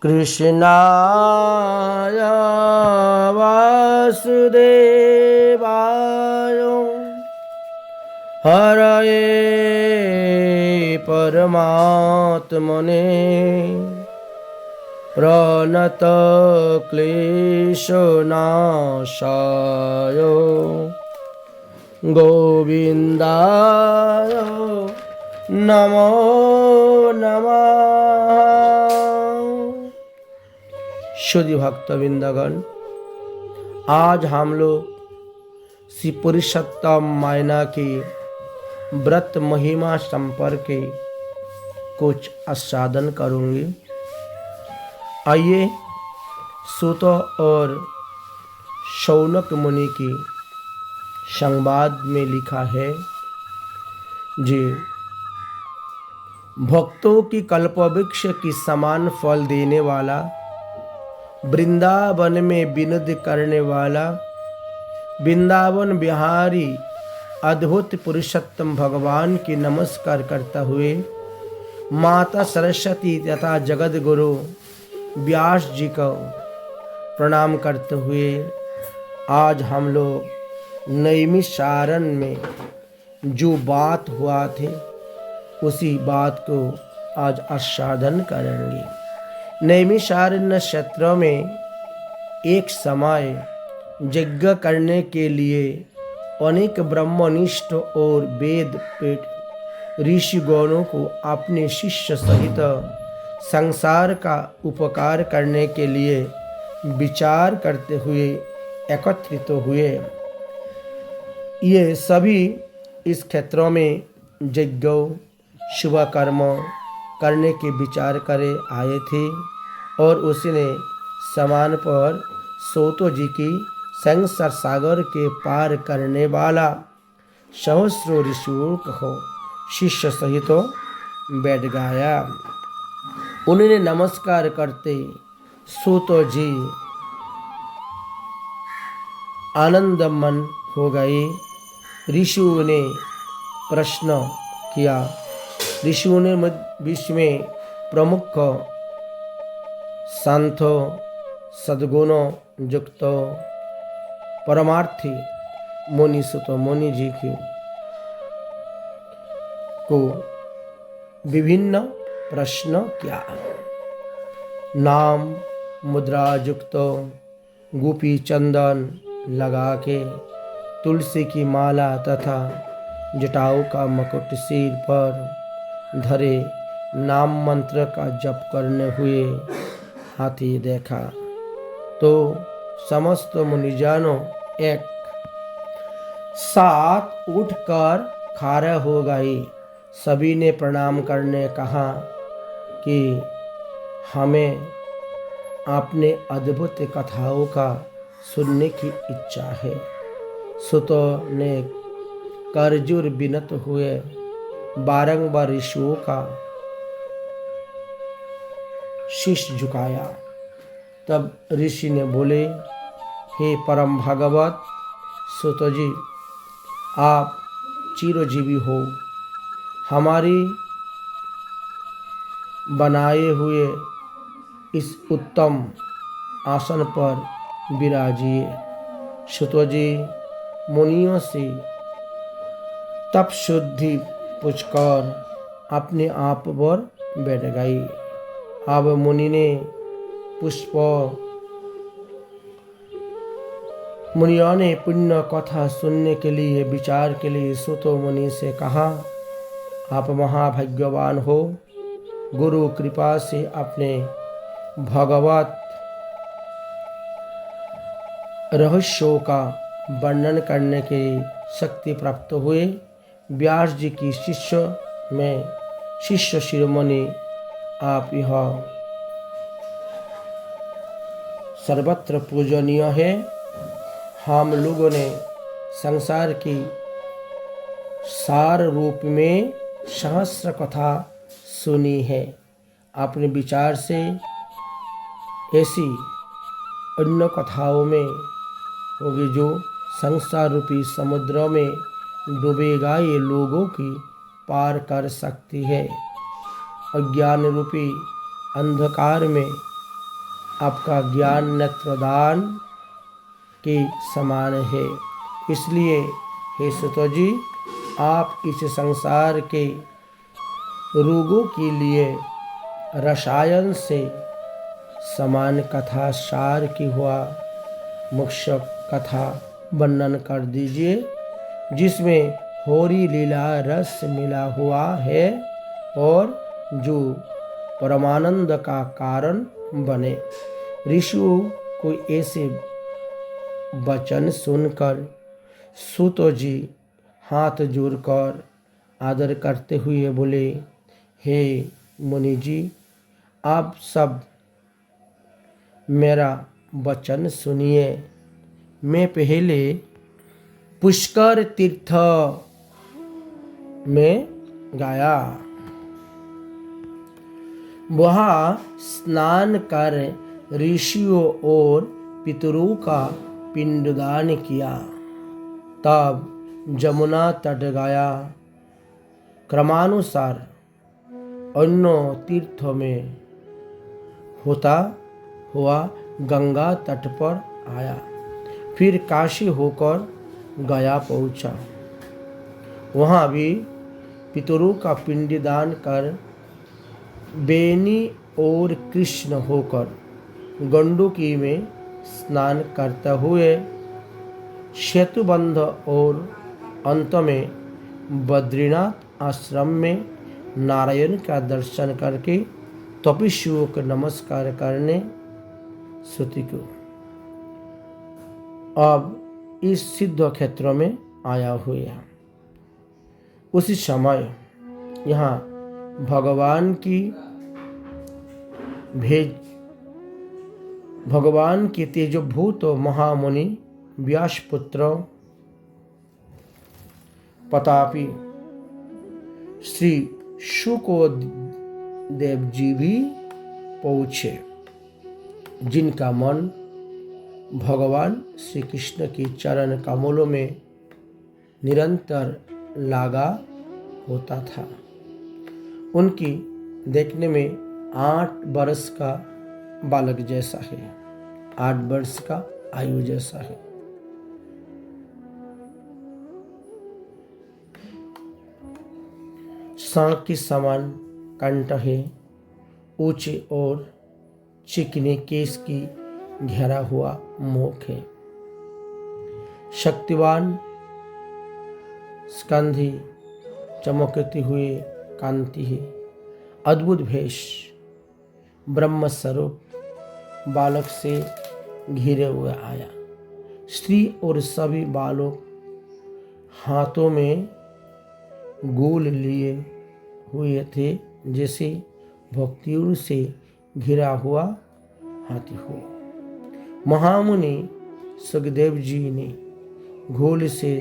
कृष्णाय वासुदेवाय हरये परमात्मने प्रणतक्लेशनाशाय गोविन्दाय नमो नमः। शुद्ध भक्तवृंदगण, आज हम लोग श्री पुरुषोत्तम मायना की व्रत महिमा संपर्के कुछ आस्वादन करूंगी। आइए, सूत और शौनक मुनि की संवाद में लिखा है जी, भक्तों की कल्पवृक्ष की समान फल देने वाला, वृंदावन में विनोद करने वाला, वृंदावन बिहारी अद्भुत पुरुषोत्तम भगवान की नमस्कार करता हुए माता सरस्वती तथा जगत गुरु व्यास जी को प्रणाम करते हुए आज हम लोग नैमिषारण्य में जो बात हुआ थे उसी बात को आज आस्वादन करेंगे। नैमिषारण्य क्षेत्र में एक समय यज्ञ करने के लिए अनेक ब्रह्मनिष्ठ और वेद पेट ऋषिगणों को अपने शिष्य सहित संसार का उपकार करने के लिए विचार करते हुए एकत्रित हुए। ये सभी इस क्षेत्रों में यज्ञ शुभ कर्म करने के विचार करे आए थे और उसने समान पर सोतो जी की संसार सागर के पार करने वाला सहस्रो ऋषियों को शिष्य सहित बैठ गया। उन्होंने नमस्कार करते सोतो जी आनंदमन हो गए। ऋषियों ने प्रश्न किया। ऋषियों ने विश्व में प्रमुख शांत सद्गुण युक्त परमार्थी मुनि सुत मुनि जी को विभिन्न प्रश्न किया। नाम मुद्रा युक्त गोपी चंदन लगा के तुलसी की माला तथा जटाओं का मुकुट सिर पर धरे नाम मंत्र का जप करने हुए हाथी देखा तो समस्त मुनिजनों एक साथ उठकर खड़े हो गए। सभी ने प्रणाम करने कहा कि हमें अपने अद्भुत कथाओं का सुनने की इच्छा है। सुतो ने करजुर विनत हुए बारंबार ऋषियों का शीश झुकाया। तब ऋषि ने बोले, हे परम भागवत सुतो जी, आप चिरजीवी हो, हमारी बनाए हुए इस उत्तम आसन पर विराजिए। सुतो जी मुनियों से तप शुद्धि पूछकर अपने आप पर बैठ गई। अब मुनि ने मुनियों ने पुण्य कथा सुनने के लिए विचार के लिए सुतो मुनि से कहा, आप महाभाग्यवान हो। गुरु कृपा से अपने भगवत रहस्यों का वर्णन करने की शक्ति प्राप्त हुए। व्यास जी की शिष्य शिरोमणि आप यह सर्वत्र पूजनीय है। हम लोगों ने संसार की सार रूप में सहस्र कथा सुनी है। अपने विचार से ऐसी अन्य कथाओं में होगी जो संसार रूपी समुद्र में डूबेगा ये लोगों की पार कर सकती है। अज्ञान रूपी अंधकार में आपका ज्ञान नेत्रदान के समान है। इसलिए हे सुत जी, आप इस संसार के रोगों के लिए रसायन से समान कथा सार की हुआ मुख्य कथा वर्णन कर दीजिए, जिसमें होरी लीला रस मिला हुआ है और जो परमानंद का कारण बने। ऋषियों को ऐसे वचन सुनकर सूत जी हाथ जोड़कर आदर करते हुए बोले, हे मुनि जी, आप सब मेरा वचन सुनिए। मैं पहले पुष्कर तीर्थ में गया, वहाँ स्नान कर ऋषियों और पितरों का पिंडदान किया। तब जमुना तट गया। क्रमानुसार अन्य तीर्थों में होता हुआ गंगा तट पर आया, फिर काशी होकर गया पहुंचा। वहाँ भी पितरों का पिंडदान कर बेनी और कृष्ण होकर गंडकी में स्नान करते हुए सेतुबंध और अंत में बद्रीनाथ आश्रम में नारायण का दर्शन करके तपस्वियों को नमस्कार करने स्तुति को अब इस सिद्ध क्षेत्र में आया हुआ है। उसी समय यहाँ भगवान की तेजोभूत महामुनि व्यासपुत्र प्रतापी श्री शुकदेव जी भी पहुँचे, जिनका मन भगवान श्री कृष्ण के चरण कमलों में निरंतर लगा होता था। उनकी देखने में 8 वर्ष का बालक जैसा है, 8 वर्ष का आयु जैसा है। सांप की समान कंठ है, ऊंचे और चिकने केस की घेरा हुआ मुख है। शक्तिवान स्कंधी चमकती हुई कांति है। अद्भुत भेष, ब्रह्म स्वरूप बालक से घिरे हुए आया। स्त्री और सभी बालक हाथों में गोल लिए हुए थे, जैसे भक्तियों से घिरा हुआ हाथी हो। महामुनि सुखदेव जी ने घोल से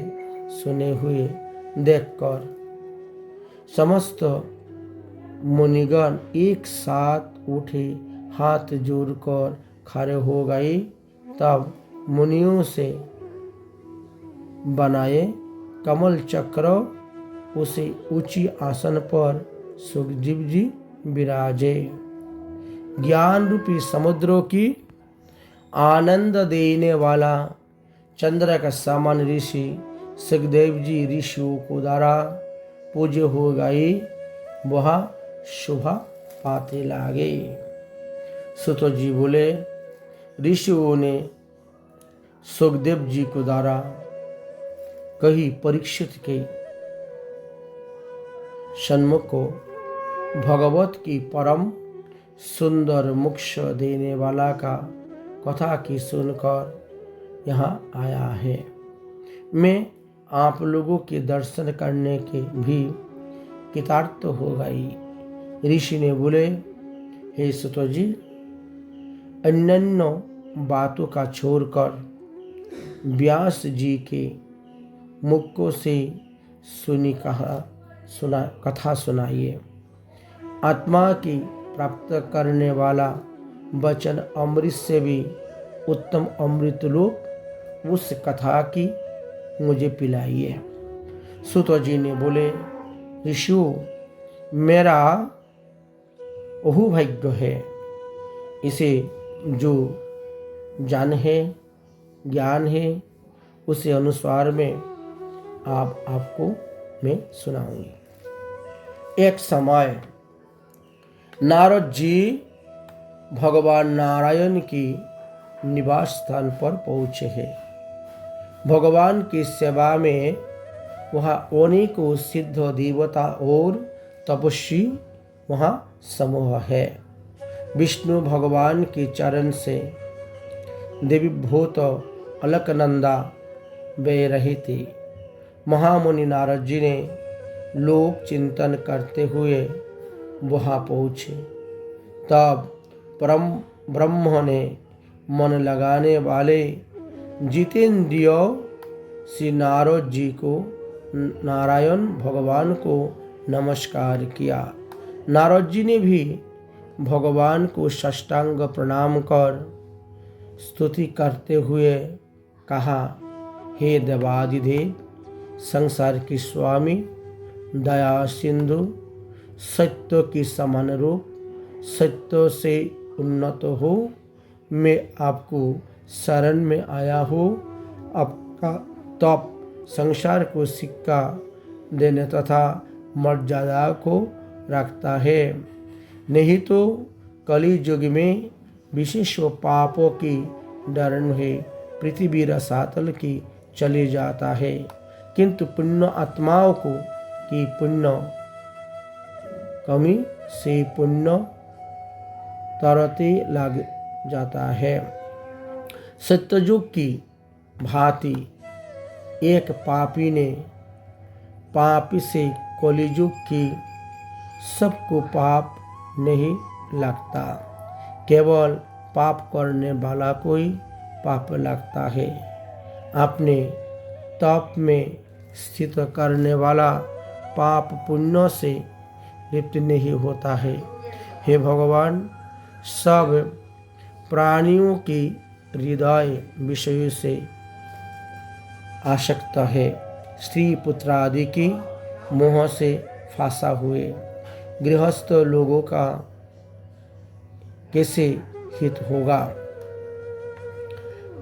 सुने हुए देखकर समस्त मुनिगण एक साथ उठे, हाथ जोड़कर खड़े हो गए। तब मुनियों से बनाए कमल चक्र उसे ऊंची आसन पर सुखदेव जी विराजे। ज्ञान रूपी समुद्रों की आनंद देने वाला चंद्र का समान ऋषि सुखदेव जी ऋषियों को द्वारा पूज्य हो गए। वह शोभा पाते लागे। सुत जी बोले, ऋषियों ने सुखदेव जी को द्वारा कही परीक्षित के सन्मुख को भगवत की परम सुंदर मोक्ष देने वाला का कथा की सुनकर यहाँ आया है। मैं आप लोगों के दर्शन करने के भी कृतार्थ हो गई। ऋषि ने बोले, हे सुत जी, अन्य बातों का छोड़कर व्यास जी के मुख से कथा सुनाइए। आत्मा की प्राप्त करने वाला वचन अमृत से भी उत्तम अमृत लोग उस कथा की मुझे पिलाइए। सुत जी ने बोले, ऋषियों, मेरा अहोभाग्य है, इसे जो जान है, ज्ञान है, उसे अनुसार में आपको मैं सुनाऊंगी। एक समय नारद जी भगवान नारायण की निवास स्थान पर पहुँचे हैं। भगवान की सेवा में वहाँ अनेकों सिद्ध देवता और तपस्वी वहाँ समूह है। विष्णु भगवान के चरण से देवीभूत अलकनंदा बह रही थी। महामुनि नारद जी ने लोक चिंतन करते हुए वहाँ पहुँचे। तब ब्रह्म ने मन लगाने वाले जितेंद्रिय श्री नारद जी को नारायण भगवान को नमस्कार किया। नारद जी ने भी भगवान को साष्टांग प्रणाम कर स्तुति करते हुए कहा, हे देवादिदेव, संसार की स्वामी, दया सिंधु, सत्य की समान रूप, सत्य से उन्नत हो, मैं आपको शरण में आया हूँ। आपका तप संसार को सिक्का देने तथा मर्यादा को रखता है, नहीं तो कलि युग में विशेष पापों की डरण है पृथ्वी रसातल की चले जाता है, किंतु पुण्य आत्माओं को की पुण्य कमी से पुण्य तरते लग जाता है। सत्ययुग की भांति एक पापी ने पाप से कलियुग की सबको पाप नहीं लगता, केवल पाप करने वाला कोई पाप लगता है। अपने तप में स्थित करने वाला पाप पुण्य से लिप्त नहीं होता है। हे भगवान, सब प्राणियों की हृदय विषयों से आसक्त है, स्त्री पुत्र आदि की मोह से फंसा हुए गृहस्थ लोगों का कैसे हित होगा।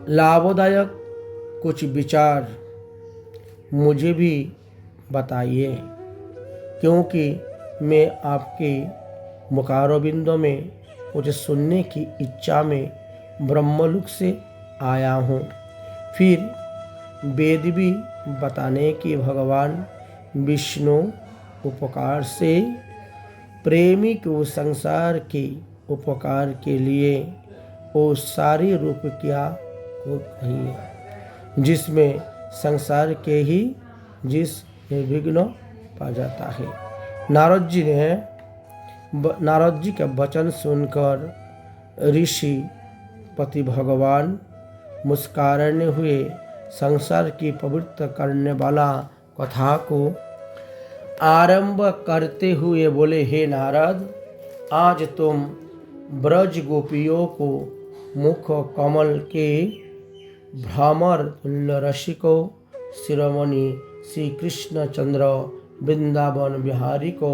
लाभदायक कुछ विचार मुझे भी बताइए, क्योंकि मैं आपके मुखारविंदों में कुछ सुनने की इच्छा में ब्रह्मलोक से आया हूँ। फिर वेद भी बताने कि भगवान विष्णु उपकार से प्रेमी को संसार के उपकार के लिए वो सारी रूप क्या को कहिए, जिसमें संसार के ही जिस निर्विघ्न पा जाता है। नारद जी का वचन सुनकर ऋषि पति भगवान मुस्कुराने हुए संसार की पवित्र करने वाला कथा को आरंभ करते हुए बोले, हे नारद, आज तुम ब्रज गोपियों को मुख कमल के भ्रमर तुल्य रसिको शिरोमणि श्री कृष्ण चंद्र वृंदावन बिहारी को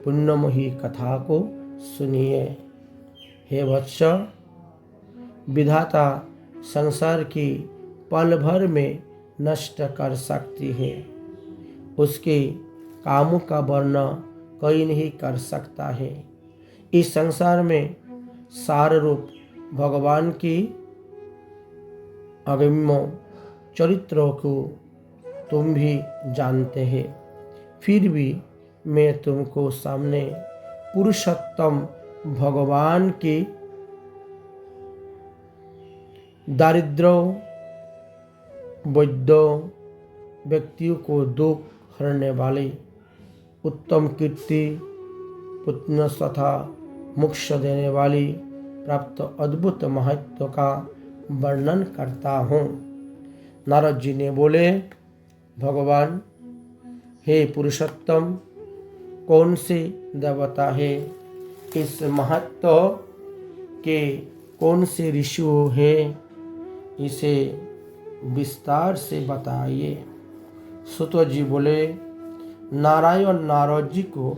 पुण्यमयी कथा को सुनिए। हे वत्स, विधाता संसार की पल भर में नष्ट कर सकती है, उसके कामों का वर्णन कोई नहीं कर सकता है। इस संसार में सार रूप भगवान की अगम्य चरित्रों को तुम भी जानते हैं, फिर भी मैं तुमको सामने पुरुषोत्तम भगवान के दारिद्र्य वैद्य व्यक्तियों को दुख हरने वाले उत्तम कीर्ति पुण्य तथा मोक्ष देने वाली प्राप्त अद्भुत महत्व का वर्णन करता हूँ। नारद जी ने बोले, भगवान, हे पुरुषोत्तम, कौन से देवता है, इस महत्व के कौन से ऋषि है, इसे विस्तार से बताइए। सुत जी बोले, नारायण नारद जी को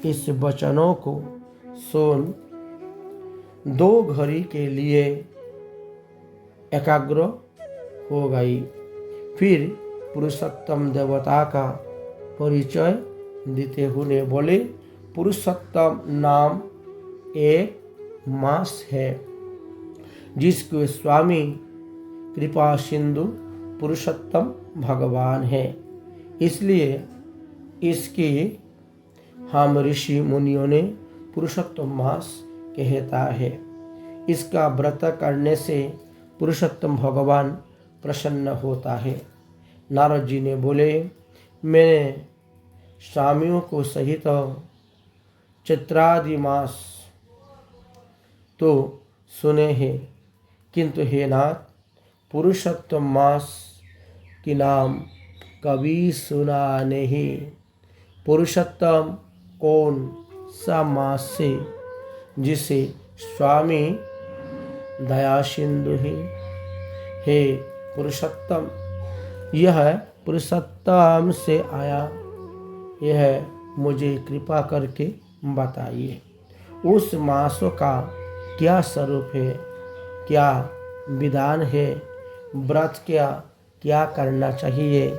इस वचनों को सुन 2 घड़ी के लिए एकाग्र हो गई। फिर पुरुषोत्तम देवता का परिचय देते हुए बोले, पुरुषोत्तम नाम एक मास है जिसके स्वामी कृपा सिंधु पुरुषोत्तम भगवान है, इसलिए इसकी हम ऋषि मुनियों ने पुरुषोत्तम मास कहता है। इसका व्रत करने से पुरुषोत्तम भगवान प्रसन्न होता है। नारद जी ने बोले, मैंने स्वामियों को सहित चैत्रादि मास तो सुने हैं, किंतु हे नाथ, पुरुषोत्तम मास की नाम कभी सुना नहीं। पुरुषोत्तम कौन सा मास से जिसे स्वामी दया सिंधु है। हे पुरुषोत्तम, यह पुरुषोत्तम से आया, यह मुझे कृपा करके बताइए। उस मासों का क्या स्वरूप है, क्या विधान है, व्रत क्या करना चाहिए,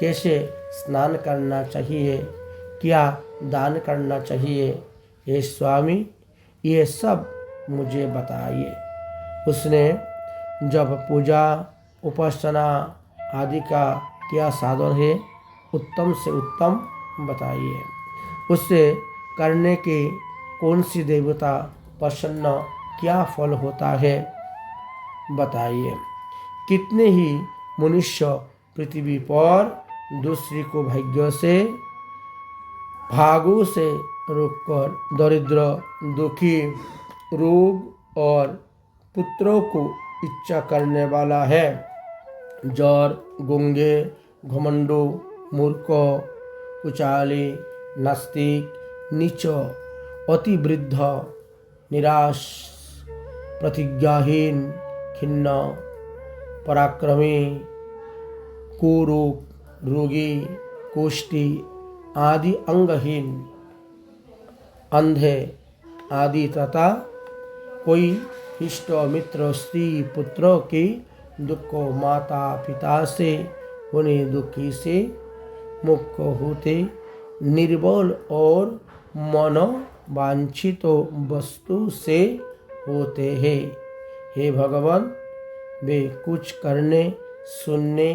कैसे स्नान करना चाहिए, क्या दान करना चाहिए, हे स्वामी ये सब मुझे बताइए। उसने जब पूजा उपासना आदि का क्या साधन है, उत्तम से उत्तम बताइए। उससे करने की कौन सी देवता प्रसन्न, क्या फल होता है बताइए। कितने ही मनुष्य पृथ्वी पर दूसरी को भाग्य से भागों से रोककर दरिद्र, दुखी, रोग और पुत्रों को इच्छा करने वाला है। जर, गुंगे, घमंडो, मूर्ख, कुचाली, नास्तिक, नीच, अति वृद्ध, निराश, प्रतिज्ञाहीन, खिन्न, पराक्रमी, कुरूप, रोगी, कुष्ठी आदि अंगहीन, अंधे आदि तथा कोई इष्ट मित्र स्त्री पुत्रों की दुख को माता पिता से होने दुखी से मुक्त होते, निर्बल और मनोवांछित वस्तु से होते हैं। हे भगवान, वे कुछ करने, सुनने,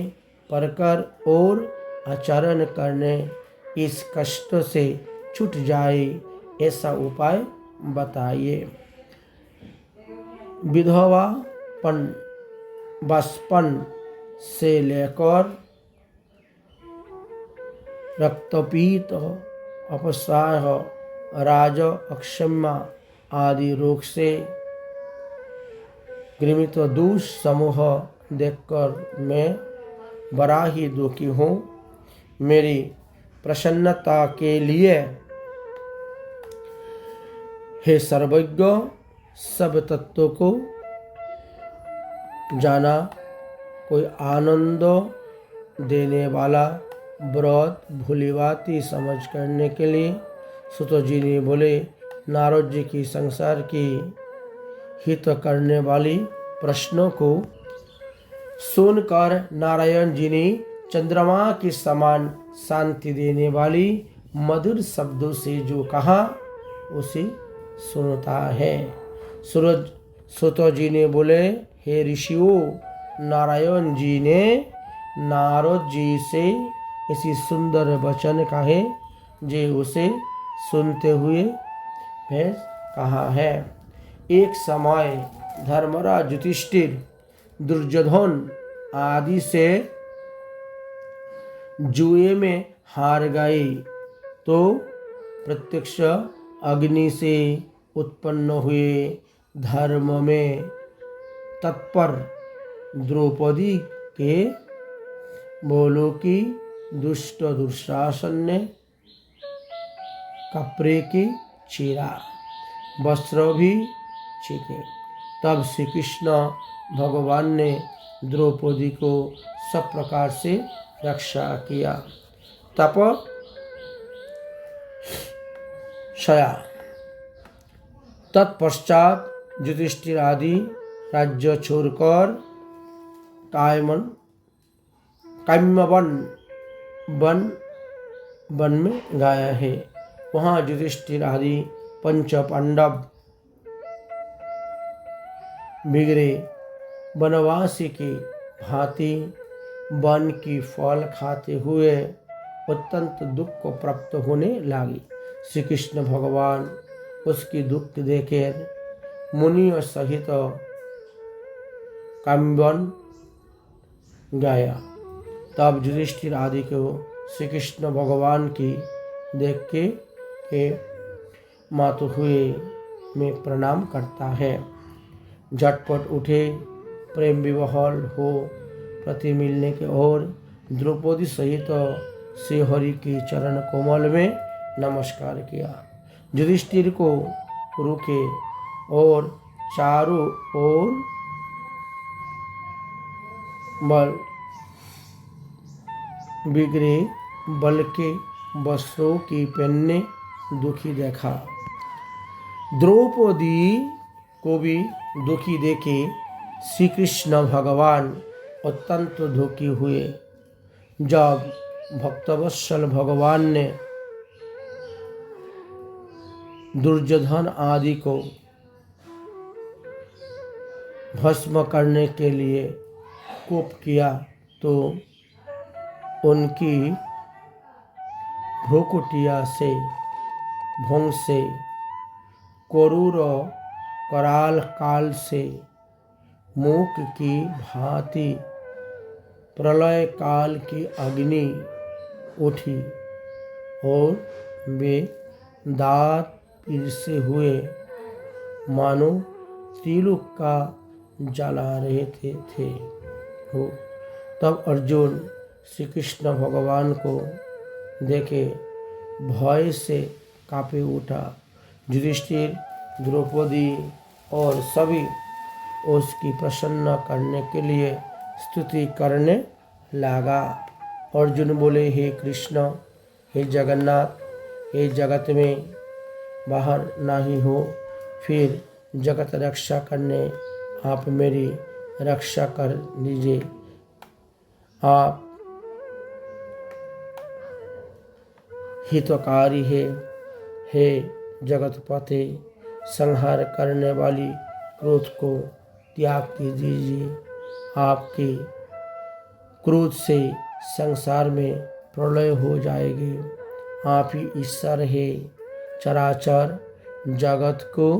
परकर और आचरण करने इस कष्ट से छूट जाए, ऐसा उपाय बताइए। विधवापन, बचपन से लेकर रक्तपीत, अपसाह, राज अक्षम्या आदि रोग से ग्रमित दूष समूह देखकर मैं बड़ा ही दुखी हूँ। मेरी प्रसन्नता के लिए हे सर्वज्ञ, सब तत्वों को जाना, कोई आनंद देने वाला व्रत भूलिभांति समझ करने के लिए सुत जी ने बोले, नारद जी की संसार की हित करने वाली प्रश्नों को सुनकर नारायण जी ने चंद्रमा के समान शांति देने वाली मधुर शब्दों से जो कहा उसे सुनता है। सूरज सुत जी ने बोले, हे ऋषियों, नारायण जी ने नारद जी से ऐसी सुंदर वचन कहे जे उसे सुनते हुए भेज कहा है। एक समय धर्मराज युधिष्ठिर दुर्योधन आदि से जुए में हार गए तो प्रत्यक्ष अग्नि से उत्पन्न हुए धर्म में तत्पर द्रौपदी के बोलों की दुष्ट दुशासन ने कपड़े की चीरा, वस्त्र भी छीके। तब श्री कृष्ण भगवान ने द्रौपदी को सब प्रकार से रक्षा किया। तत्पश्चात युधिष्ठिर आदि राज्य छोड़कर काम्यवन वन में गया है। वहाँ युधिष्ठिर आदि पंच पांडव बिगड़े वनवासी की भांति वन की फल खाते हुए अत्यंत दुख को प्राप्त होने लगी। श्री कृष्ण भगवान उसकी दुख देकर मुनियों सहित काम्यवन गया। तब युधिष्ठिर आदि को श्री कृष्ण भगवान की देख के मातु हुए में प्रणाम करता है। झटपट उठे प्रेम विवहल हो प्रति मिलने के और द्रौपदी सहित श्री हरि की चरण कोमल में नमस्कार किया। युधिष्ठिर को रुके और चारों ओर बिगड़े बल के वस्त्रों की पहनने दुखी देखा। द्रौपदी को भी दुखी देखे श्री कृष्ण भगवान अत्यंत दुखी हुए। जब भक्तवत्सल भगवान ने दुर्योधन आदि को भस्म करने के लिए कोप किया तो उनकी भ्रुकुटिया से भंग से क्रूर कराल काल से मूक की भांति प्रलय काल की अग्नि उठी और वे दांत पिरसे हुए मानो त्रिलोक का जला रहे थे हो। तब अर्जुन श्री कृष्ण भगवान को देखे भय से कांपे उठा। युधिष्ठिर द्रौपदी और सभी उसकी प्रसन्न करने के लिए स्तुति करने लगा। अर्जुन बोले, हे कृष्ण, हे जगन्नाथ, हे जगत में बाहर नहीं हो, फिर जगत रक्षा करने आप मेरी रक्षा कर लीजिए। आप हितकारी है, हे जगतपते, संहार करने वाली क्रोध को त्याग कीजिए। आपके क्रोध से संसार में प्रलय हो जाएगी। आप ही ईश्वर है, चराचर जगत को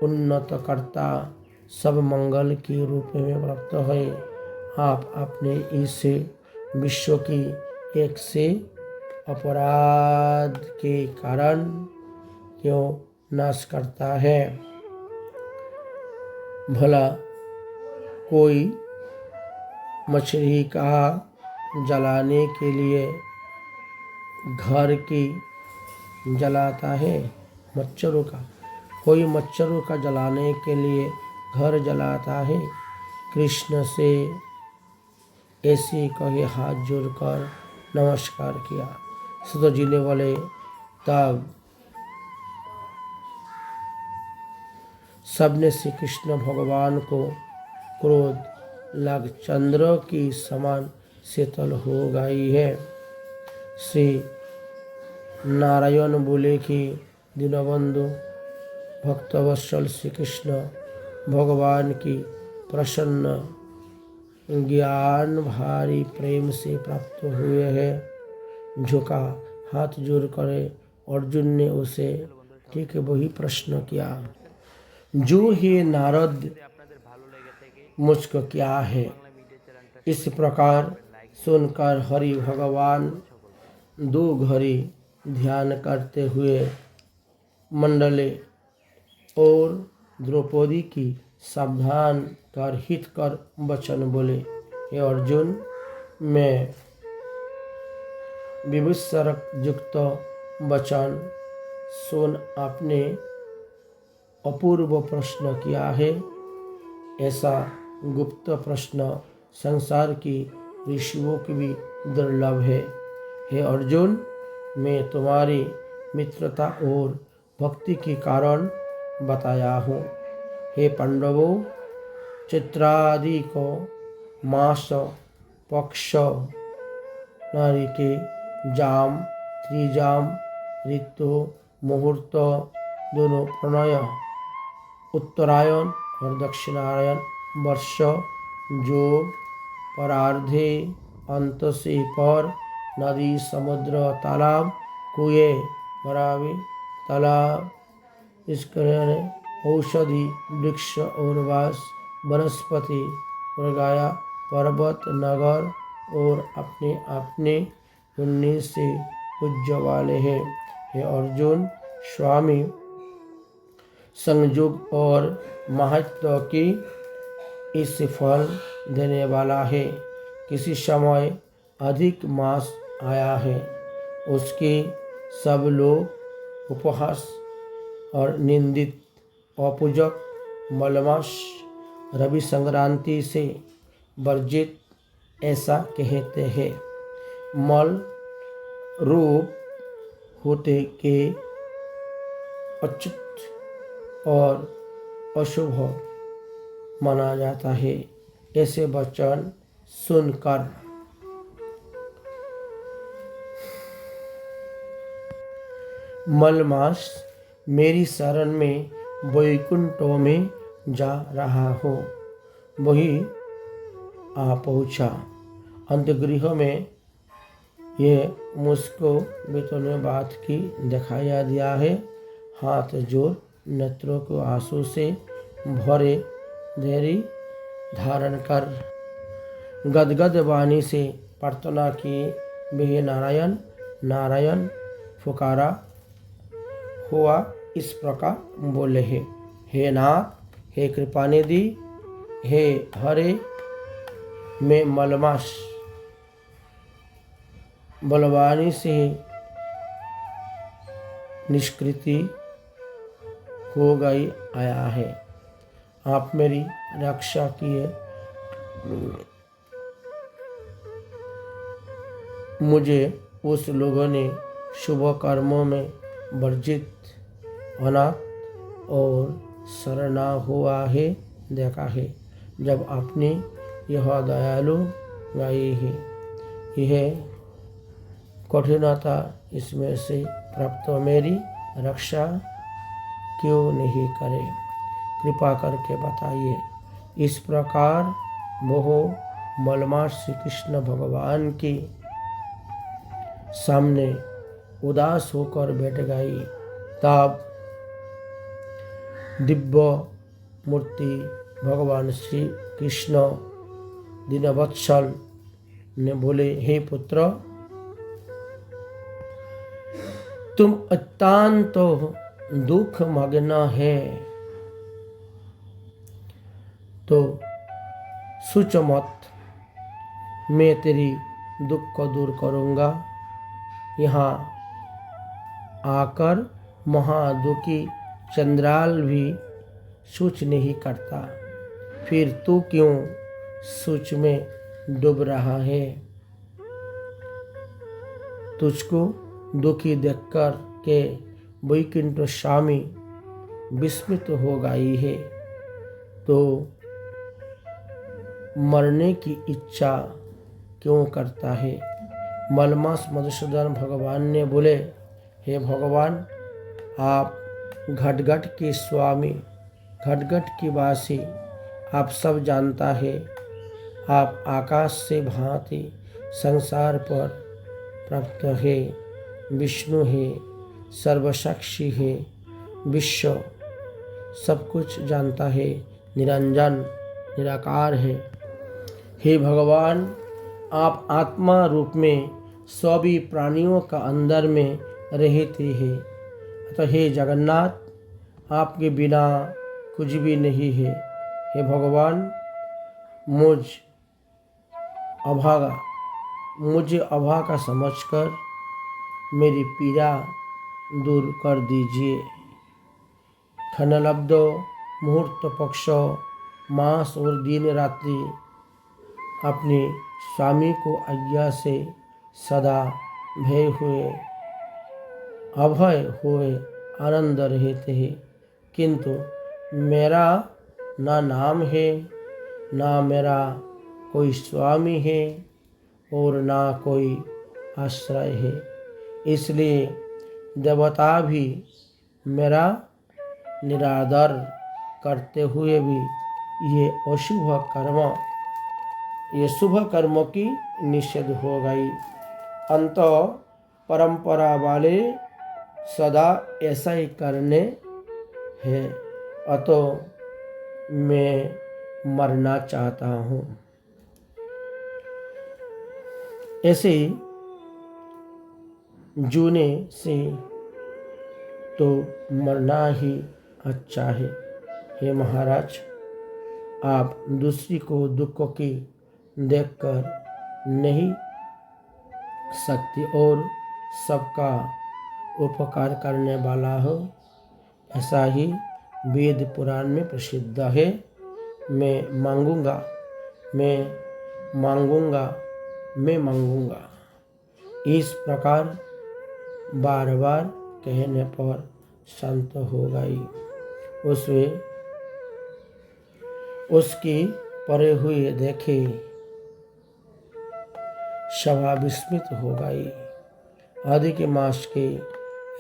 उन्नत करता, सब मंगल के रूप में प्राप्त है। आप अपने इस विश्व की एक से अपराध के कारण क्यों नाश करता है। भला कोई मछली का जलाने के लिए घर की जलाता है, मच्छरों का कोई मच्छरों का जलाने के लिए घर जलाता है। कृष्ण से ऐसे कहे हाथ जोड़कर नमस्कार किया। सुत जी ने बोले, तब सबने श्री कृष्ण भगवान को क्रोध लग चंद्र की समान शीतल हो गई है। श्री नारायण बोले कि दीनबंधु भक्तवत्सल श्री कृष्ण भगवान की प्रसन्न ज्ञान भारी प्रेम से प्राप्त हुए हैं। झुका हाथ जोड़ करे अर्जुन ने उसे ठीक वही प्रश्न किया, जो हे नारद मुझको क्या है। इस प्रकार सुनकर हरि भगवान दो घड़ी ध्यान करते हुए मंडले और द्रौपदी की सावधान कर हित कर वचन बोले, हे अर्जुन, मैं विभूषरक युक्त वचन सुन आपने अपूर्व प्रश्न किया है। ऐसा गुप्त प्रश्न संसार की ऋषियों की भी दुर्लभ है। हे अर्जुन, मैं तुम्हारी मित्रता और भक्ति के कारण बताया हूँ। हे पांडवों, चित्रादि को मास पक्ष नारी के जाम त्रिजाम ऋतु मुहूर्त दोनों प्रणय उत्तरायण और दक्षिणायन वर्ष जो परार्धे अंत से पर नदी समुद्र तालाब कुएं मरावे तालाब इसके औषधि वृक्ष और वास वनस्पति मृगाया पर्वत नगर और अपने अपने पुण्य से पूज्य वाले हैं। हे अर्जुन, स्वामी संयोग और महत्व की इस फल देने वाला है। किसी समय अधिक मास आया है, उसके सब लोग उपहास और निंदित अपूजक मलमास रवि संक्रांति से वर्जित ऐसा कहते हैं। मल रूप होते के अच्युत और अशुभ माना जाता है। ऐसे वचन सुनकर मलमास मेरी शरण में वैकुंठों में जा रहा हो, वही आ पहुँचा। अंतगृह में ये मुझको बेतौने बात की दिखाया दिया है। हाथ जोड़ नेत्रों को आंसू से भरे धैर्य धारण कर गदगद वाणी से प्रार्थना की, वे नारायण नारायण पुकारा हुआ इस प्रकार बोले हैं। हे नाथ, हे कृपानिधि, हे हरे, मैं मलमास बलवानी से निष्कृति हो गई आया है। आप मेरी रक्षा किए, मुझे उस लोगों ने शुभ कर्मों में वर्जित अनाथ और शरणा हुआ है देखा है। जब आपने यह दयालु गाई है, यह कठिनता इसमें से प्राप्त मेरी रक्षा क्यों नहीं करे, कृपा करके बताइए। इस प्रकार वो मलमास श्री कृष्ण भगवान के सामने उदास होकर बैठ गई। तब दिव्य मूर्ति भगवान श्री कृष्ण दीनवत्सल ने बोले, हे पुत्र, तुम अत्यंत दुख मग्न है, तो सोच मत, मैं तेरी दुख को दूर करूंगा। यहाँ आकर महादुखी चंद्राल भी सोच नहीं करता, फिर तू क्यों सोच में डूब रहा है? तुझको दुखी देखकर के वैकुंठ स्वामी विस्मित हो गई है, तो मरने की इच्छा क्यों करता है? मलमास मधुसूदन भगवान ने बोले, हे भगवान, आप घटघट के स्वामी, घटघट की वासी, आप सब जानता है। आप आकाश से भांति संसार पर प्राप्त है, विष्णु है, सर्वसाक्षी है, विश्व सब कुछ जानता है, निरंजन निराकार है। हे भगवान, आप आत्मा रूप में सभी प्राणियों का अंदर में रहते हैं। अतः हे जगन्नाथ, आपके बिना कुछ भी नहीं है। हे भगवान, मुझे अभागा समझकर मेरी पीड़ा दूर कर दीजिए। खनलब्ध मुहूर्त पक्ष मास और दिन रात्रि अपने स्वामी को आज्ञा से सदा अभय हुए आनंद रहते हैं, किंतु मेरा ना नाम है, ना मेरा कोई स्वामी है और ना कोई आश्रय है। इसलिए देवता भी मेरा निरादर करते हुए भी ये अशुभ कर्म, ये शुभ कर्मों की निषेध हो गई। अंत परंपरा वाले सदा ऐसा ही करने हैं, अतः मैं मरना चाहता हूँ। ऐसे जूने से तो मरना ही अच्छा है। हे महाराज, आप दूसरी को दुख की देखकर नहीं सकते और सबका उपकार करने वाला हो, ऐसा ही वेद पुराण में प्रसिद्ध है। मैं मांगूंगा, मैं मांगूंगा, मैं मांगूंगा, इस प्रकार बार बार कहने पर शांत हो गई। उसकी परे हुए देखे सभा विस्मित हो गई। अधिक मास के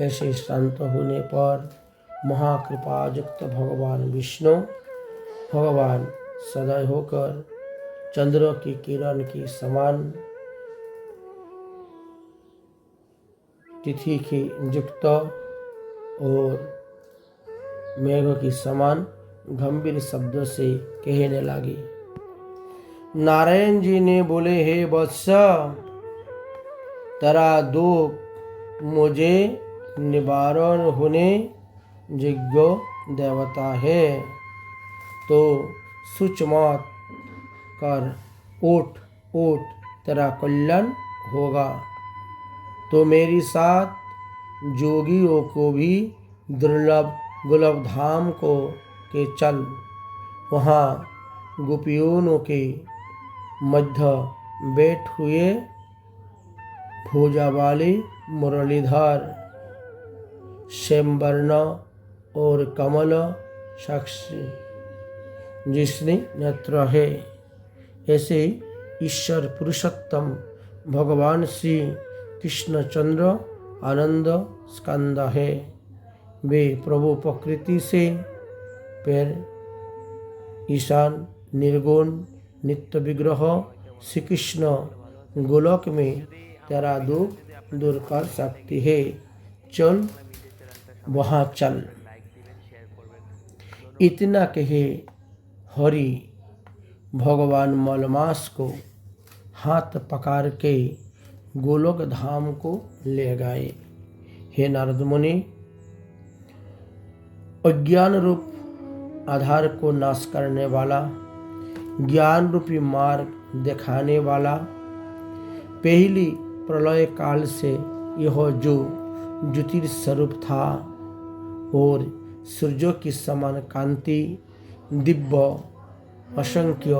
ऐसे शांत होने पर महाकृपायुक्त भगवान विष्णु भगवान सदय होकर चंद्र की किरण की समान, तिथि की युक्त और मेघ की समान गंभीर शब्दों से कहने लगी। नारायण जी ने बोले, हे वत्स, तेरा दुख मुझे निवारण होने योग्य देवता है, तो सोच मत कर, उठ उठ, तेरा कल्याण होगा। तो मेरी साथ जोगियों को भी दुर्लभ गुलाब धाम को के चल, वहाँ गोपियों के मध्य बैठ हुए भुजा वाले मुरलीधर, श्यामवर्ण और कमल साक्षी जिसने नेत्र है, ऐसे ईश्वर पुरुषोत्तम भगवान श्री कृष्णचंद्र आनंद स्कंद है। वे प्रभु प्रकृति से पैर ईशान निर्गुण नित्य विग्रह श्री कृष्ण गोलोक में तेरा दुख दूर कर सकती है। चल वहाँ चल। इतना कहे हरि भगवान मलमास को हाथ पकड़ के गोलोक धाम को ले गए। हे नारद मुनि, अज्ञान रूप आधार को नाश करने वाला, ज्ञान रूपी मार्ग दिखाने वाला, पहली प्रलय काल से यह जो ज्योतिर्स्वरूप था और सूर्यों की समान कांति, दिव्य असंख्य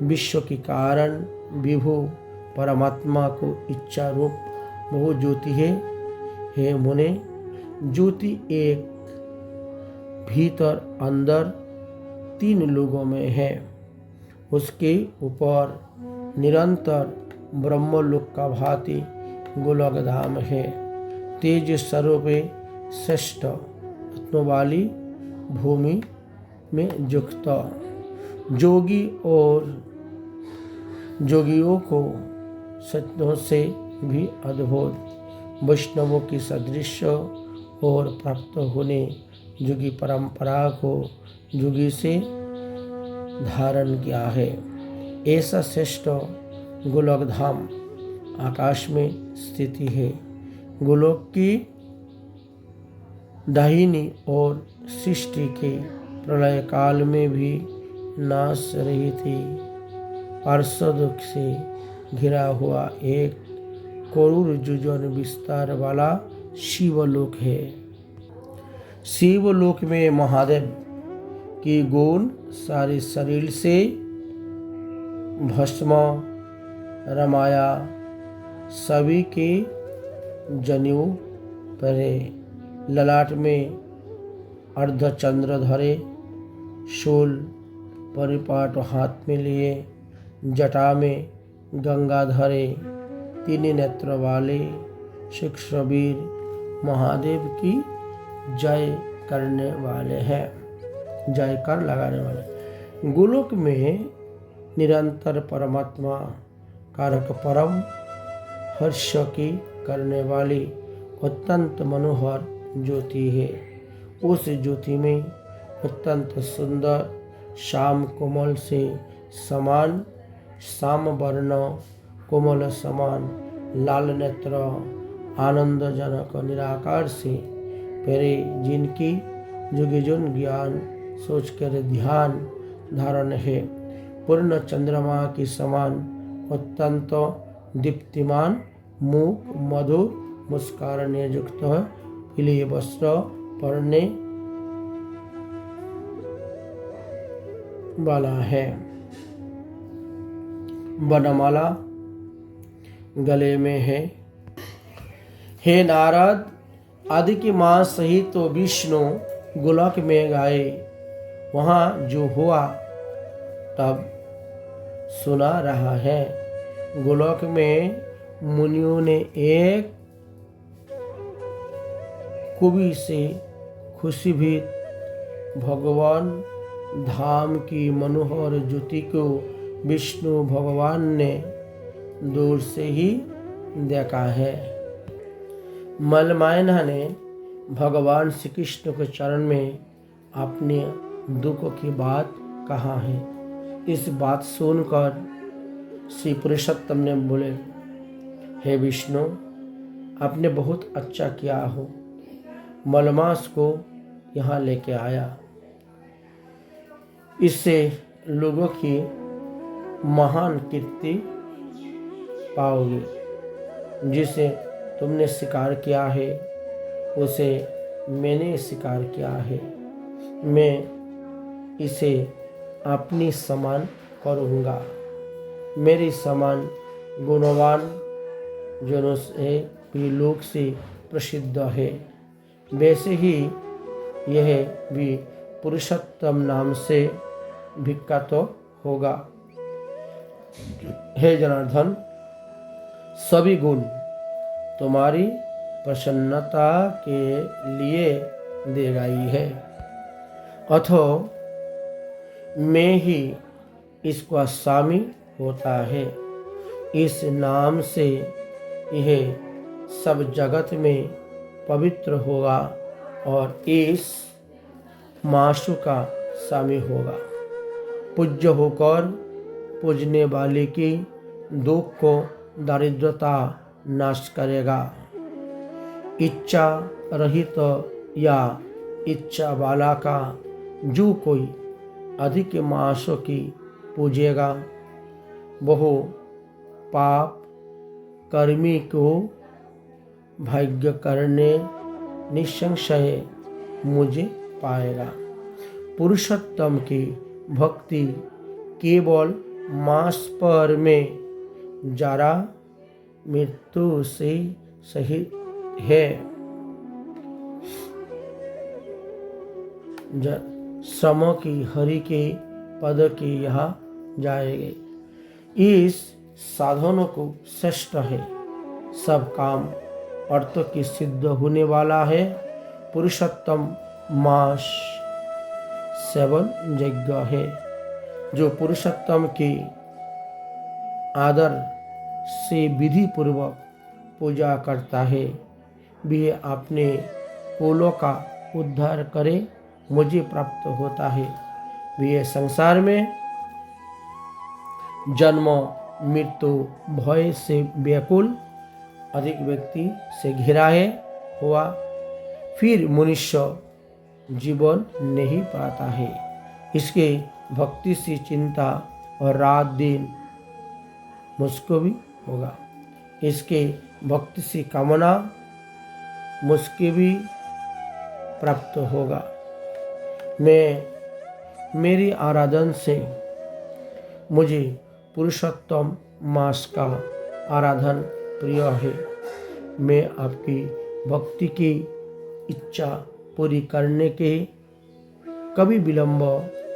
विश्व के कारण विभु परमात्मा को इच्छा रूप बहु ज्योति है। हे मुने, ज्योति एक भीतर अंदर तीन लोगों में है, उसके ऊपर निरंतर ब्रह्मलोक का भांति गोलोक धाम है। तेज स्वरूप श्रेष्ठ रत्नों वाली भूमि में युक्त, जोगी और जोगियों को सत्यों से भी अद्भुत, वैष्णवों की सदृश और प्राप्त होने योगी परंपरा को योगी से धारण किया है। ऐसा श्रेष्ठ गोलोक धाम आकाश में स्थित है। गोलोक की दाहिनी और सृष्टि के प्रलय काल में भी नाश रही थी। पार्षद से घिरा हुआ एक करोड़ योजन विस्तार वाला शिवलोक है। शिवलोक में महादेव की गुण सारे शरीर से भस्म रमाया, सभी के जनेऊ पहरे, ललाट में अर्धचंद्र धरे, शूल परिपाट हाथ में लिए, जटा में गंगा धरे, तीन नेत्र वाले शिक्षवीर महादेव की जय करने वाले हैं, जय कर लगाने वाले। गोलोक में निरंतर परमात्मा कारक परम हर्ष की करने वाली अत्यंत मनोहर ज्योति है। उस ज्योति में अत्यंत सुंदर श्याम कोमल से समान, श्याम वर्ण कोमल समान लाल नेत्र आनंदजनक निराकार से परे, जिनकी जुगजुन ज्ञान सोचकर ध्यान धारण है, पूर्ण चंद्रमा के समान अत्यंत दीप्तिमान मुख मधुर मुस्कान युक्त पीले वस्त्र पहनने वाला है। वनमाला गले में है। हे नारद, आदि की मां सहित तो विष्णु गोलोक में गाए। वहाँ जो हुआ तब सुना रहा है। गोलोक में मुनियों ने एक कुबी से खुशी भी भगवान धाम की मनोहर ज्योति को विष्णु भगवान ने दूर से ही देखा है। मलमायना ने भगवान श्री कृष्ण के चरण में अपने दुख की बात कहा है। इस बात सुनकर श्री पुरुषोत्तम ने बोले, हे विष्णु, आपने बहुत अच्छा किया हो, मलमास को यहाँ लेके आया। इससे लोगों की महान कीर्ति पाओगे। जिसे तुमने स्वीकार किया है उसे मैंने स्वीकार किया है। मैं इसे अपनी समान करूँगा। मेरी समान गुणवान जनों से भी लोक से प्रसिद्ध है। वैसे ही यह भी पुरुषोत्तम नाम से विख्यात होगा। हे जनार्दन, सभी गुण तुम्हारी प्रसन्नता के लिए दे गई है, अथो मैं ही इसका स्वामी होता है। इस नाम से यह सब जगत में पवित्र होगा और इस माशु का स्वामी होगा। पूज्य होकर पूजने वाले की दुख को दारिद्रता नाश करेगा। इच्छा रहित या इच्छा वाला का जो कोई अधिक मासों की पूजेगा, वह पाप कर्मी को भाग्य करने निसंशय मुझे पाएगा। पुरुषोत्तम की भक्ति केवल मास पर में जरा मृत्यु से सहित है। श्रम की हरि के पद के यहाँ जाएंगे। इस साधनों को श्रेष्ठ है। सब काम अर्थ की सिद्ध होने वाला है। पुरुषोत्तम मास सेवन यज्ञ है। जो पुरुषोत्तम की आदर से विधि पूर्वक पूजा करता है, वे अपने कुलों का उद्धार करे मुझे प्राप्त होता है। वे संसार में जन्म मृत्यु भय से व्याकुल अधिक व्यक्ति से घिरा है हुआ, फिर मनुष्य जीवन नहीं पाता है। इसके भक्ति से चिंता और रात दिन मुझको भी होगा। इसके भक्ति से कामना मुझको भी प्राप्त होगा। मेरी आराधन से मुझे पुरुषोत्तम मास का आराधन प्रिय है। मैं आपकी भक्ति की इच्छा पूरी करने के कभी विलंब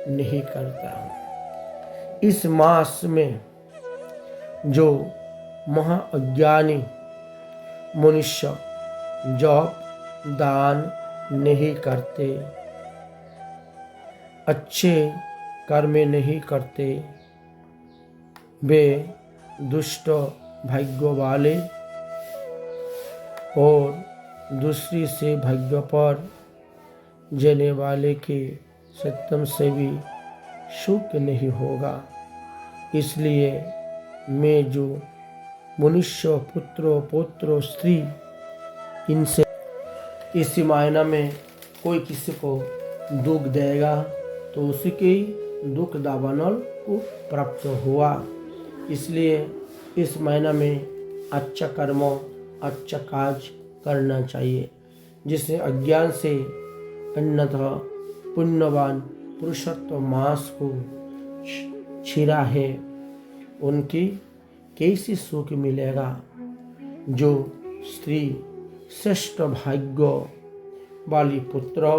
नहीं करता हूँ। इस मास में जो महाअज्ञानी मनुष्य जप दान नहीं करते, अच्छे कर्म नहीं करते, वे दुष्ट भाग्य वाले और दूसरी से भाग्य पर जाने वाले के सत्यम से भी सुख नहीं होगा। इसलिए मैं जो मनुष्य पुत्र पौत्र स्त्री इनसे इसी मायना में कोई किसी को दुख देगा तो उसी के दुख दावानल को प्राप्त हुआ। इसलिए इस महीना में अच्छा कर्म अच्छा काज करना चाहिए, जिससे अज्ञान से अन्यथा पुण्यवान पुरुषोत्तम मास को छिरा है उनकी कैसी सुख मिलेगा। जो स्त्री श्रेष्ठ भाग्य वाली पुत्र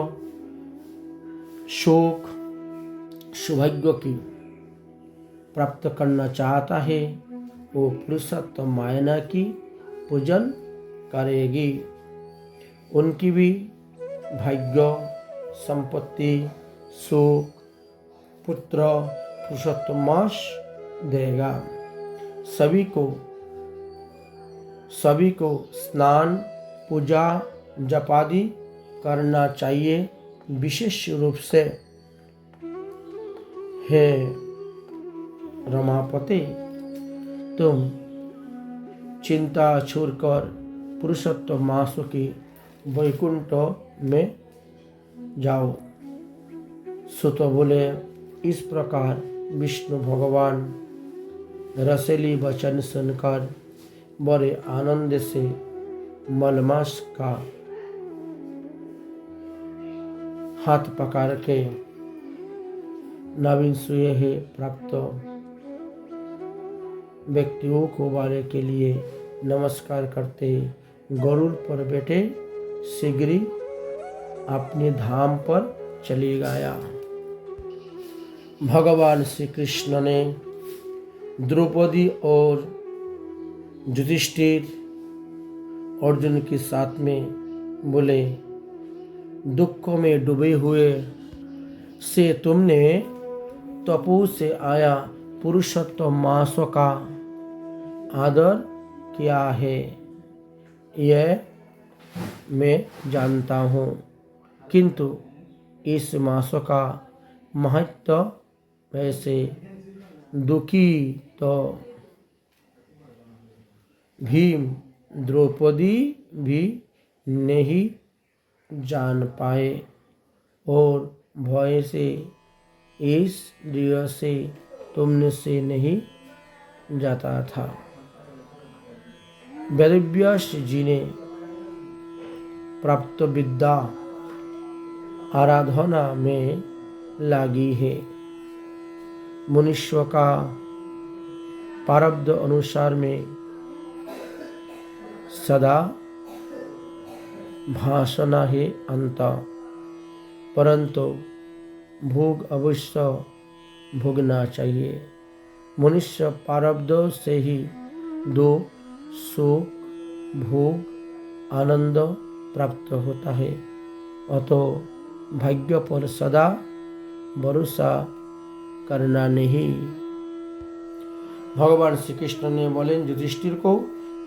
सुख सौभाग्य की प्राप्त करना चाहता है वो पुरुषोत्तम मायना की पूजन करेगी। उनकी भी भाग्य संपत्ति सुख पुत्र पुरुषोत्तम मास देगा। सभी को स्नान पूजा जपादि करना चाहिए। विशेष रूप से हे रमापते तुम चिंता छोड़कर पुरुषोत्तम मास के वैकुंठ में जाओ। सुत बोले, इस प्रकार विष्णु भगवान रसेली वचन सुनकर बड़े आनंद से मलमास का हाथ पकड़ के नवीन सुये प्राप्त व्यक्तियों को वाले के लिए नमस्कार करते गरुड़ पर बैठे शीघ्र अपने धाम पर चले गया। भगवान श्री कृष्ण ने द्रौपदी और युधिष्ठिर अर्जुन के साथ में बोले, दुख में डूबे हुए से तुमने तपो से आया पुरुषोत्तम मास का आदर किया है, यह मैं जानता हूँ, किंतु इस मास का महत्व वैसे दुखी तो भीम द्रौपदी भी नहीं जान पाए और भय से इस दृढ़ से तुमने से नहीं जाता था। वेदव्यास जी ने प्राप्त विद्या आराधना में लगी है। मनुष्य का प्रारब्ध अनुसार में सदा भाषणा है अंत, परंतु भोग अवश्य भोगना चाहिए। मनुष्य प्रारब्ध से ही दो सुख भोग आनंद प्राप्त होता है, अतः भाग्य पर सदा भरोसा करना नहीं। भगवान श्री कृष्ण ने बोले युधिष्ठिर को,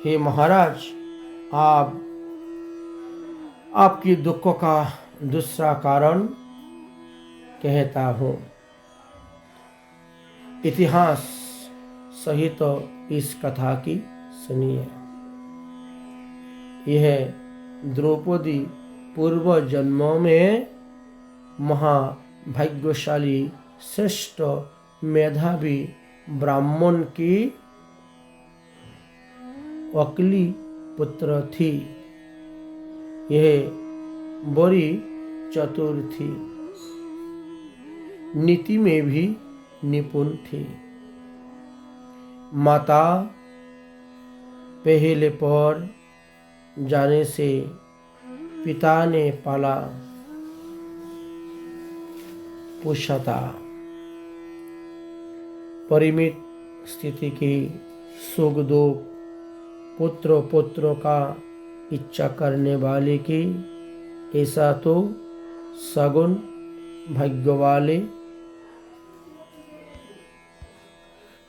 हे महाराज, आपकी दुख का दूसरा कारण कहता हूँ। इतिहास सहित तो इस कथा की सुनिए। यह द्रौपदी पूर्व जन्मों में महाभाग्यशाली श्रेष्ठ मेधावी ब्राह्मण की अकली पुत्र थी। यह बड़ी चतुर थी, नीति में भी निपुण थी। माता पहले पर जाने से पिता ने पाला पोषा था। परिमित स्थिति की सुख दुख, पुत्र पुत्रों का इच्छा करने वाले की, ऐसा तो सगुण भाग्य वाले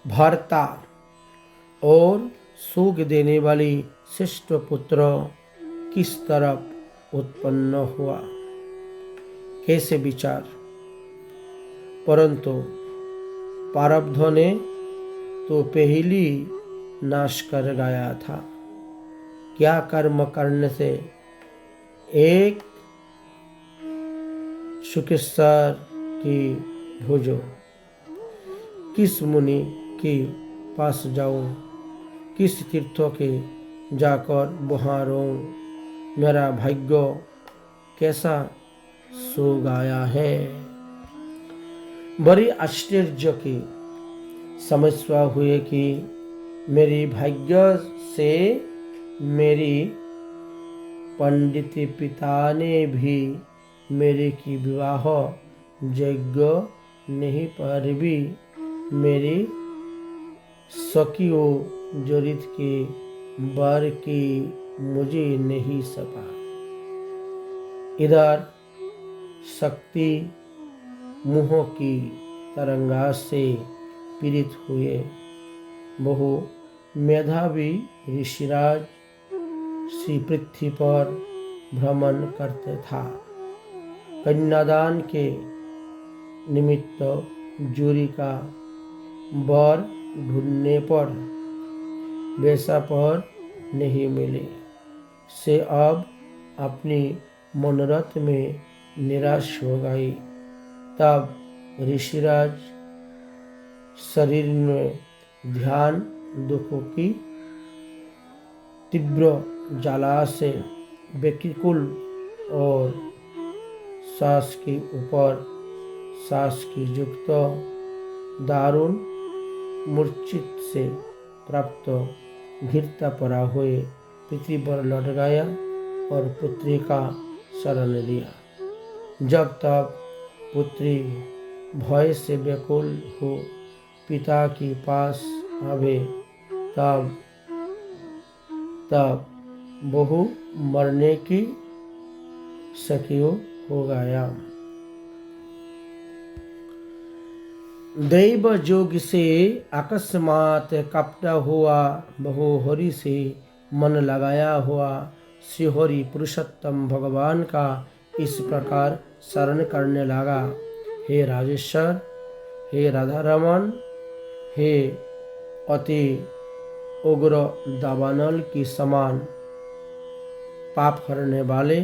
भर्ता और सुख देने वाली श्रेष्ठ पुत्र किस तरफ उत्पन्न हुआ, कैसे विचार। परंतु प्रारब्ध ने तो पहली नाश कर गया था। क्या कर्म करने से एक शुकेश्वर की भुजो, किस मुनि के पास जाऊं, किस तीर्थों के जाकर बुहारूं, मेरा भाग्य कैसा सो गया है। बड़ी आश्चर्य की समस्या हुई कि मेरी भाग्य से मेरी पंडित पिता ने भी मेरे की विवाह यज्ञ नहीं, पर भी मेरी सखियों जरित के वर की मुझे नहीं सका। इधर शक्ति मोह की तरंगा से पीड़ित हुए बहु मेधावी ऋषिराज श्री पृथ्वी पर भ्रमण करते था। कन्यादान के निमित्त जोड़ी का वर ढूंढने पर वैसा पर नहीं मिले से अब अपनी मनोरथ में निराश हो गई। तब ऋषिराज शरीर में ध्यान दुखों की तीव्र ज्वाला से व्याकुल और सांस के ऊपर सांस की युक्त दारुण मूर्छित से प्राप्त घिरता पड़ा हुए पृथ्वी पर लौट गया और पुत्री का शरण लिया। जब तक पुत्री भय से व्याकुल हो पिता के पास आवे, तब बहु मरने की शक्यो हो गया। दैव जोग से अकस्मात कपटा हुआ बहु हरि से मन लगाया हुआ श्री हरि पुरुषोत्तम भगवान का इस प्रकार शरण करने लगा। हे राजेश्वर, हे राधा रमन, हे अति उग्र दावानल की समान पाप करने वाले,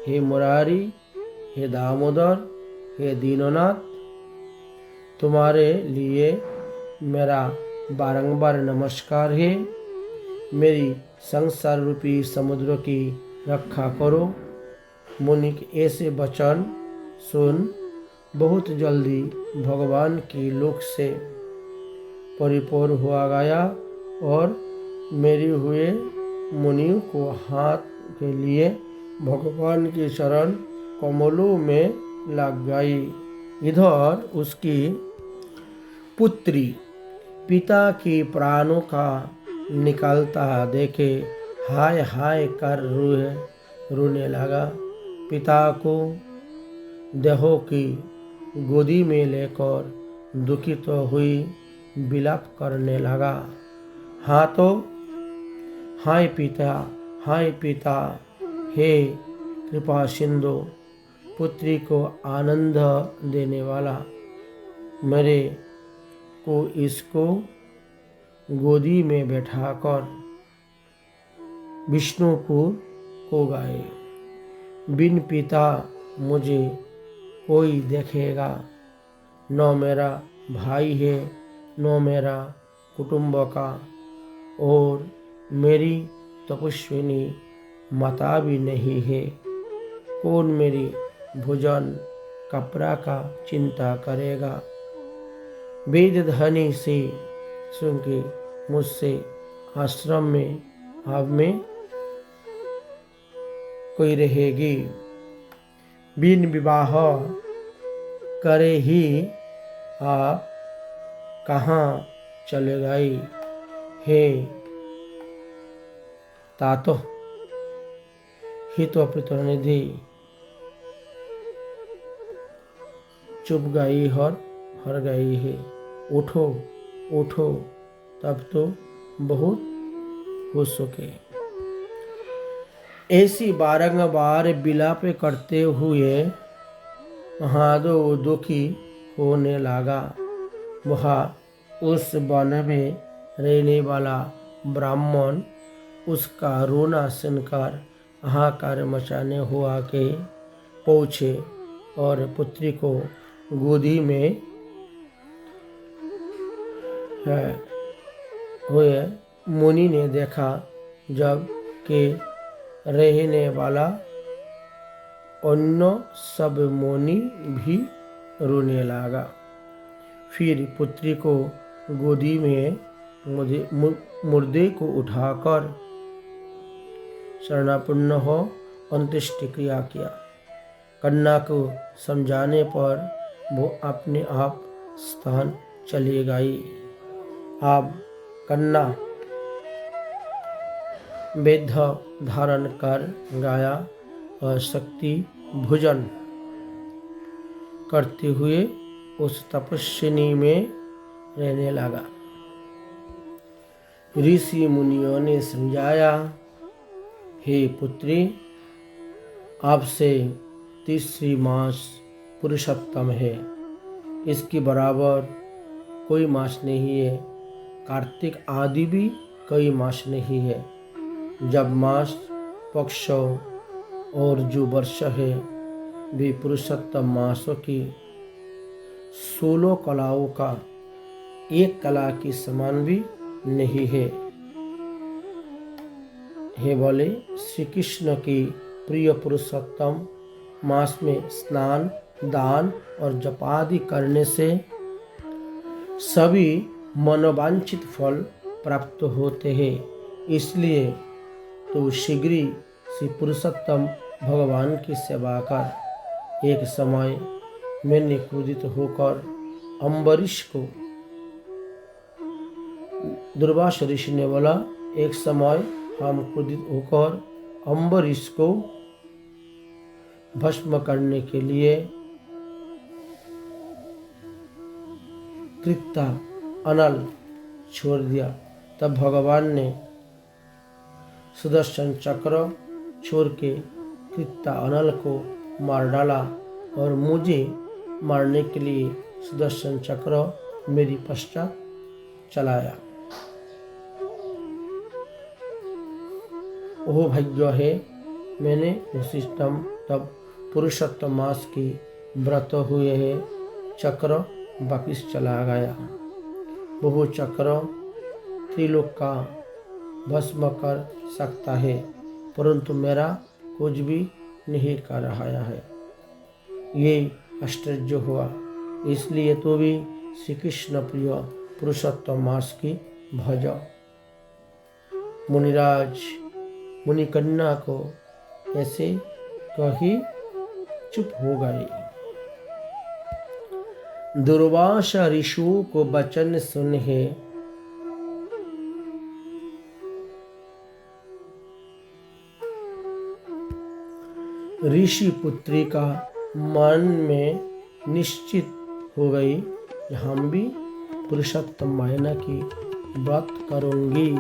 हे मुरारी, हे दामोदर, हे दीननाथ, तुम्हारे लिए मेरा बारंबार नमस्कार है। मेरी संसार रूपी समुद्र की रक्षा करो। मुनि के ऐसे वचन सुन बहुत जल्दी भगवान की लोक से परिपूर्ण हुआ गया और मेरे हुए मुनियों को हाथ के लिए भगवान के चरण कमलों में लग गई। इधर उसकी पुत्री पिता के प्राणों का निकलता देखे हाय हाय कर रोने लगा। पिता को देहों की गोदी में लेकर दुखित हुई विलाप करने लगा। हाँ तो हाय पिता, हे कृपा सिंधु, पुत्री को आनंद देने वाला, मेरे को इसको गोदी में बैठाकर विष्णुपुर को गए। बिन पिता मुझे कोई देखेगा, न मेरा भाई है न मेरा कुटुंब का, और मेरी तपस्विनी माता भी नहीं है। कौन मेरी भोजन कपड़ा का चिंता करेगा। वेद धनी से सुन के मुझसे आश्रम में अब में कोई रहेगी। बिन विवाह करे ही आप कहाँ चले गई हे तातो हितो प्रतिनिधि, चुप गई हर गई है। उठो उठो तब तो बहुत हो सके। ऐसी बारंबार विलाप करते हुए महादेव दुखी होने लगा। वह उस वन में रहने वाला ब्राह्मण उसका रोना सुनकर हाहाकार मचाने हुआ के पहुँचे और पुत्री को गोदी में हुए मुनि ने देखा, जब के रहने वाला अन्य सब मुनि भी रोने लगा। फिर पुत्री को गोदी में मुर्दे को उठाकर शरणापन्न हो अंत्येष्टि क्रिया किया। कन्या को समझाने पर वो अपने आप स्थान चली गई। अब कन्या वेद धारण कर गाया और शक्ति भोजन करते हुए उस तपस्विनी में रहने लगा। ऋषि मुनियों ने समझाया, हे पुत्री, आपसे तीसरी मास पुरुषोत्तम है, इसके बराबर कोई मास नहीं है। कार्तिक आदि भी कोई मास नहीं है। जब मास पक्ष और जो वर्ष है वे पुरुषोत्तम मासों की 16 कलाओं का एक कला की समान भी नहीं है। हे बोले, श्री कृष्ण की प्रिय पुरुषोत्तम मास में स्नान, दान और जपादि करने से सभी मनोवांछित फल प्राप्त होते हैं। इसलिए तो शीघ्र ही श्री पुरुषोत्तम भगवान की सेवा कर। एक समय मैंने क्रोधित होकर अम्बरीश को, दुर्वासा ऋषि ने बोला, एक समय हम क्रोधित होकर अम्बरीश को भस्म करने के लिए कृत्ता अनल छोड़ दिया। तब भगवान ने सुदर्शन चक्र छोड़ के कृत्ता अनल को मार डाला और मुझे मारने के लिए सुदर्शन चक्र मेरी पश्चात चलाया। ओह भाग्य है, मैंने वशिष्ठम तब पुरुषोत्तम मास की व्रत हुए है, चक्र वापिस चला गया। बहु चक्र त्रिलोक का भस्म कर सकता है, परंतु मेरा कुछ भी नहीं कर रहा है। ये आश्चर्य हुआ। इसलिए तो भी श्री कृष्ण प्रिय पुरुषोत्तम मास की भज। मुनिराज मुनिकन्या को ऐसे कही चुप हो गए। दुर्वासा ऋषियों को वचन सुने ऋषि पुत्री का मन में निश्चित हो गई, हम भी पुरुषोत्तम मायना की बात करूंगी।